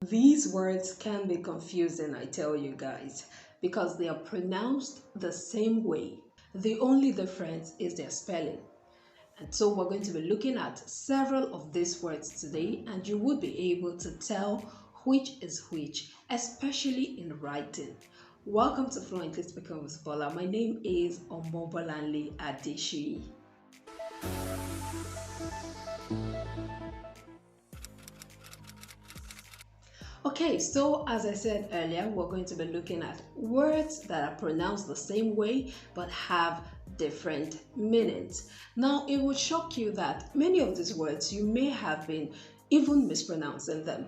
These words can be confusing, I tell you guys, because they are pronounced the same way. The only difference is their spelling. And so we're going to be looking at several of these words today, and you would be able to tell which is which, especially in writing. Welcome to Fluently Speaking with Bola. My name is Omobolanle Adeshi. Okay, so as I said earlier, we're going to be looking at words that are pronounced the same way but have different meanings. Now, it would shock you that many of these words you may have been even mispronouncing them.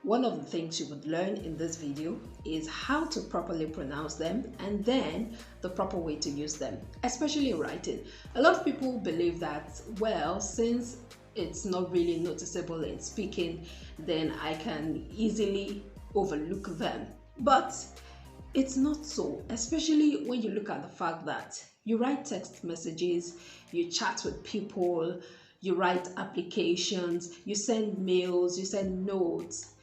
One of the things you would learn in this video is how to properly pronounce them and then the proper way to use them, especially in writing. A lot of people believe that, well, since it's not really noticeable in speaking, then I can easily overlook them. But it's not so, especially when you look at the fact that you write text messages, you chat with people, you write applications, you send mails, you send notes,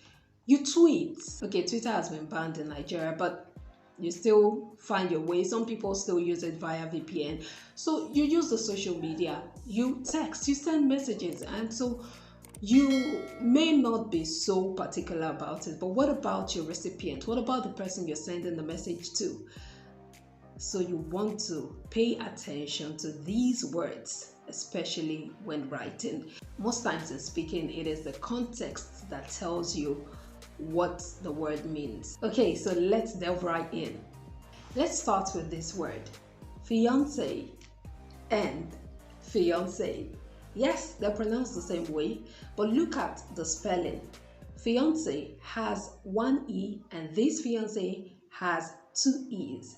you tweet. Okay, Twitter has been banned in Nigeria, but you still find your way. Some people still use it via VPN. So you use the social media, you text, you send messages, and so you may not be so particular about it. But what about your recipient? What about the person you're sending the message to? So you want to pay attention to these words, especially when writing. Most times in speaking, it is the context that tells you what the word means. Okay, so let's delve right in. Let's start with this word, fiancé and fiancée. Yes, they're pronounced the same way, but look at the spelling. Fiancé has one E and this fiancé has two E's.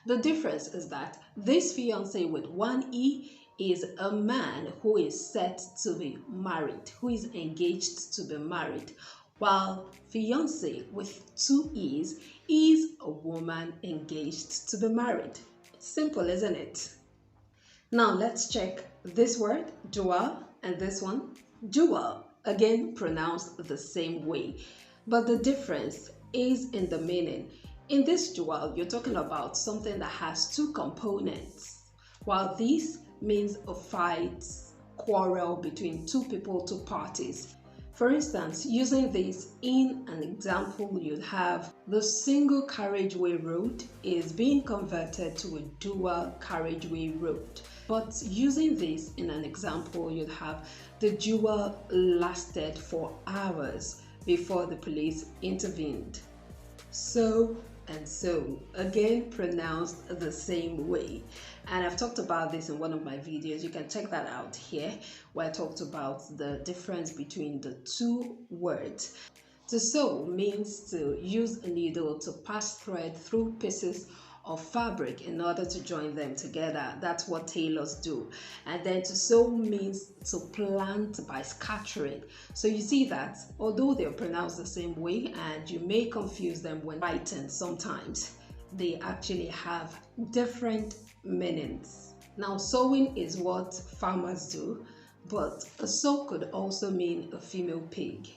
The difference is that this fiancé with one E is a man who is set to be married, who is engaged to be married, while fiancé with two E's is a woman engaged to be married. Simple, isn't it? Now let's check this word, dual, and this one, dual. Again, pronounced the same way, but the difference is in the meaning. In this dual, you're talking about something that has two components, while this means a fight, quarrel between two people, two parties. For instance, using this in an example, you'd have the single carriageway road is being converted to a dual carriageway road. But using this in an example, you'd have the duel lasted for hours before the police intervened. So and so, again pronounced the same way. And I've talked about this in one of my videos. You can check that out here, where I talked about the difference between the two words. To sew means to use a needle to pass thread through pieces of fabric in order to join them together. That's what tailors do. And then to sow means to plant by scattering. So you see that although they're pronounced the same way and you may confuse them when writing sometimes, they actually have different meanings. Now, sowing is what farmers do, but a sow could also mean a female pig.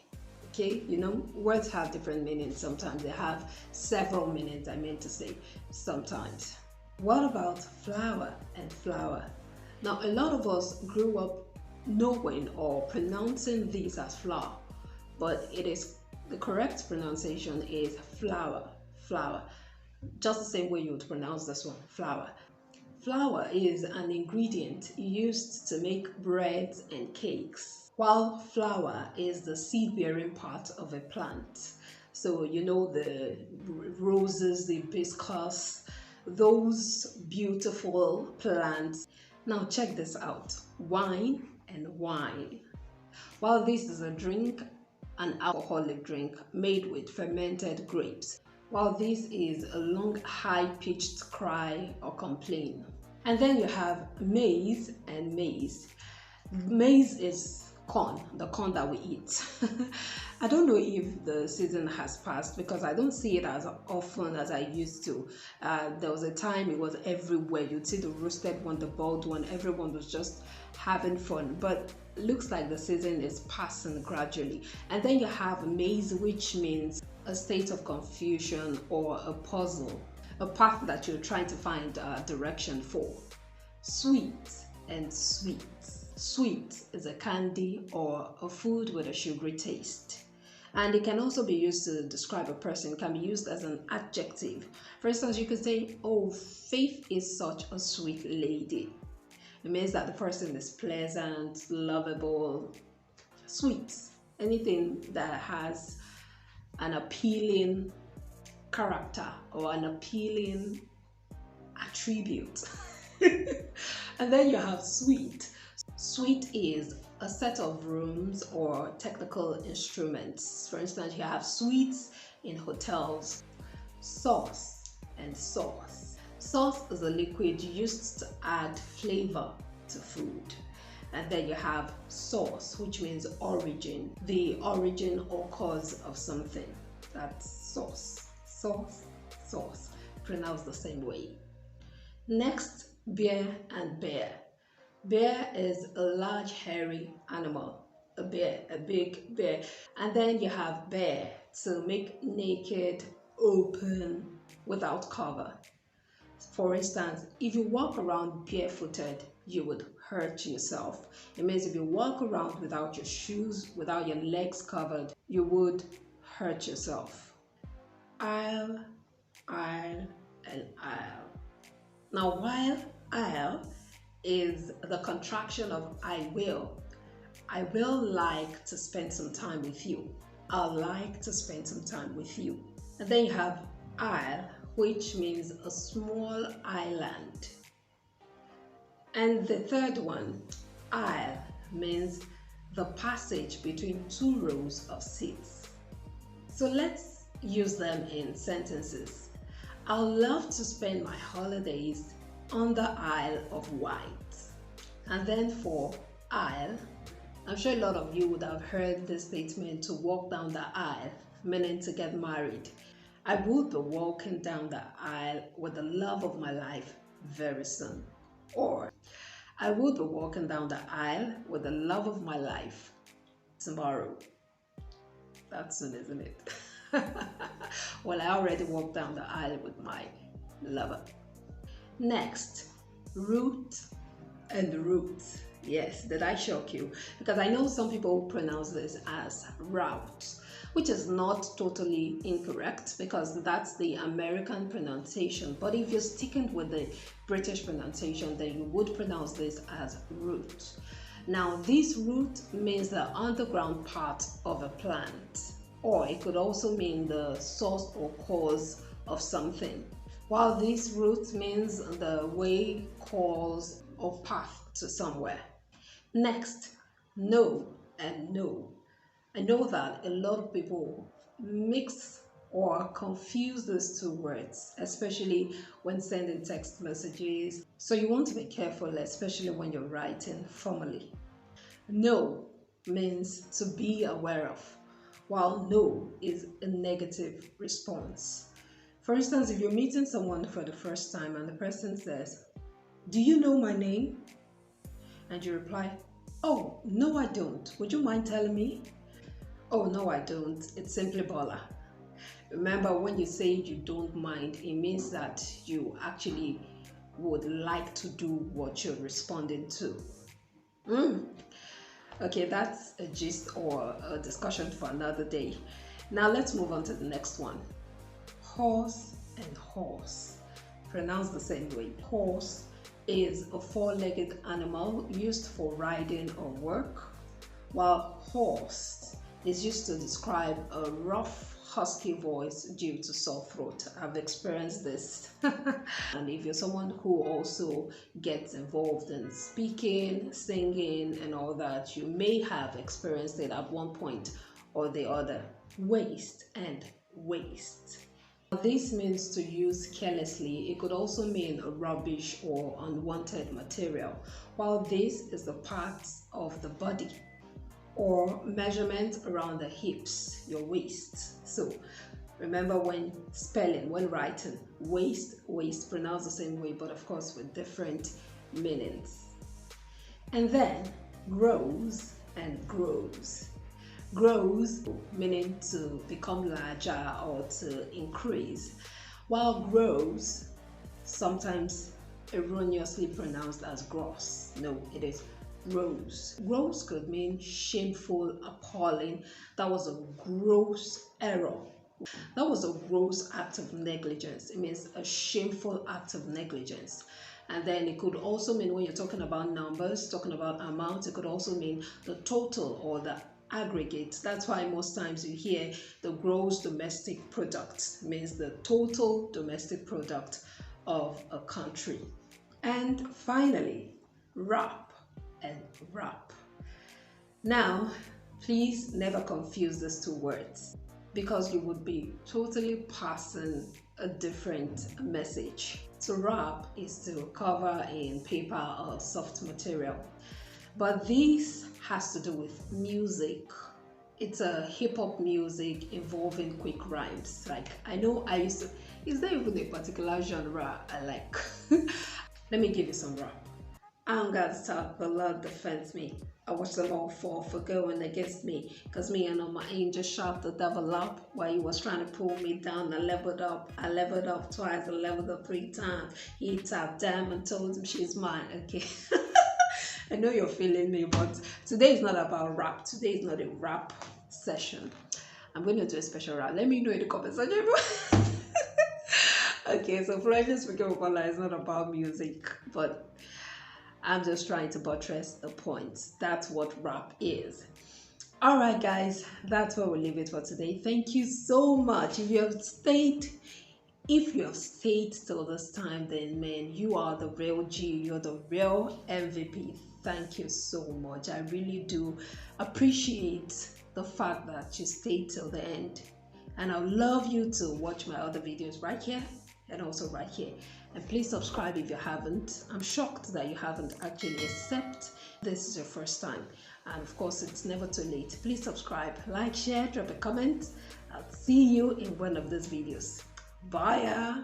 Okay, you know, words have different meanings sometimes. They have several meanings, I meant to say, sometimes. What about flower and flower? Now, a lot of us grew up knowing or pronouncing these as flower, but it is the correct pronunciation is flower, flower. Just the same way you would pronounce this one, flower. Flour is an ingredient used to make breads and cakes, while flower is the seed-bearing part of a plant. So you know the roses, the hibiscus, those beautiful plants. Now check this out, wine and wine. While this is a drink, an alcoholic drink made with fermented grapes, while this is a long, high-pitched cry or complaint. And then you have maize and maize. Maize is corn, the corn that we eat. I don't know if the season has passed because I don't see it as often as I used to. There was a time it was everywhere. You'd see the roasted one, the boiled one. Everyone was just having fun. But looks like the season is passing gradually. And then you have maze, which means a state of confusion or a puzzle, a path that you're trying to find direction for. Sweet and sweet. Sweet is a candy or a food with a sugary taste. And it can also be used to describe a person. It can be used as an adjective. For instance, you could say, oh, Faith is such a sweet lady. It means that the person is pleasant, lovable, sweet. Anything that has an appealing character or an appealing attribute. And then you have sweet. Sweet is a set of rooms or technical instruments. For instance, you have suites in hotels. Sauce and sauce. Sauce is a liquid used to add flavor to food. And then you have source, which means origin, the origin or cause of something. That's sauce. Sauce, sauce, pronounced the same way. Next, bear and bear. Bear is a large hairy animal, a bear, a big bear. And then you have bare, to make naked, open, without cover. For instance, if you walk around barefooted, you would hurt yourself. It means if you walk around without your shoes, without your legs covered, you would hurt yourself. I'll, and I'll. Now, while I'll is the contraction of I will. I will like to spend some time with you. I'll like to spend some time with you. And then you have Isle, which means a small island. And the third one, aisle, means the passage between two rows of seats. So let's use them in sentences. I'll love to spend my holidays on the Isle of Wight. And then for aisle, I'm sure a lot of you would have heard this statement, to walk down the aisle, meaning to get married. I would be walking down the aisle with the love of my life very soon. Or, I would be walking down the aisle with the love of my life tomorrow. That's soon, isn't it? Well, I already walked down the aisle with my lover. Next, root and roots. Yes, did I shock you? Because I know some people pronounce this as route, which is not totally incorrect because that's the American pronunciation. But if you're sticking with the British pronunciation, then you would pronounce this as root. Now, this root means the underground part of a plant, or it could also mean the source or cause of something. While this route means the way, course, or path to somewhere. Next, no and no. I know that a lot of people mix or confuse these two words, especially when sending text messages. So you want to be careful, especially when you're writing formally. No means to be aware of, while no is a negative response. For instance, if you're meeting someone for the first time and the person says, "Do you know my name?" And you reply, "Oh, no, I don't. Would you mind telling me?" "Oh, no, I don't. It's simply Bola." Remember, when you say you don't mind, it means that you actually would like to do what you're responding to. Okay, that's a gist or a discussion for another day. Now let's move on to the next one. Horse and horse. Pronounced the same way. Horse is a four-legged animal used for riding or work, while horse is used to describe a rough, husky voice due to sore throat. I've experienced this. And if you're someone who also gets involved in speaking, singing, and all that, you may have experienced it at one point or the other. Waste and waste. This means to use carelessly. It could also mean rubbish or unwanted material, while this is the parts of the body or measurement around the hips, your waist. So remember, when spelling, when writing, waist, pronounced the same way, but of course with different meanings. And then grows and grows. Grows meaning to become larger or to increase, while grows sometimes erroneously pronounced as gross. No, it is gross. Gross could mean shameful, appalling. That was a gross error. That was a gross act of negligence. It means a shameful act of negligence. And then it could also mean, when you're talking about numbers, talking about amounts, it could also mean the total or the aggregate. That's why most times you hear the gross domestic product. It means the total domestic product of a country. And finally, rap and rap. Now, please never confuse these two words, because you would be totally passing a different message. To rap is to cover in paper or soft material, but this has to do with music. It's a hip-hop music involving quick rhymes. Like, I know I used to, is there even a particular genre I like? Let me give you some rap. I don't got to talk, the Lord defends me. I watch them all fall for going against me. Cause me and all my angels shot the devil up while he was trying to pull me down. I leveled up twice, I leveled up 3 times. He tapped down and told him she's mine. Okay. I know you're feeling me, but today is not about rap. Today is not a rap session. I'm going to do a special rap. Let me know in the comments section. Okay, so fluently speaking Okola is not about music, but I'm just trying to buttress the points. That's what rap is. All right, guys, that's where we'll leave it for today. Thank you so much. If you have stayed till this time, then man, you are the real G. You're the real MVP. Thank you so much. I really do appreciate the fact that you stayed till the end. And I'd love you to watch my other videos right here and also right here. And please subscribe if you haven't. I'm shocked that you haven't actually, except this is your first time. And of course, it's never too late. Please subscribe, like, share, drop a comment. I'll see you in one of these videos. Bye.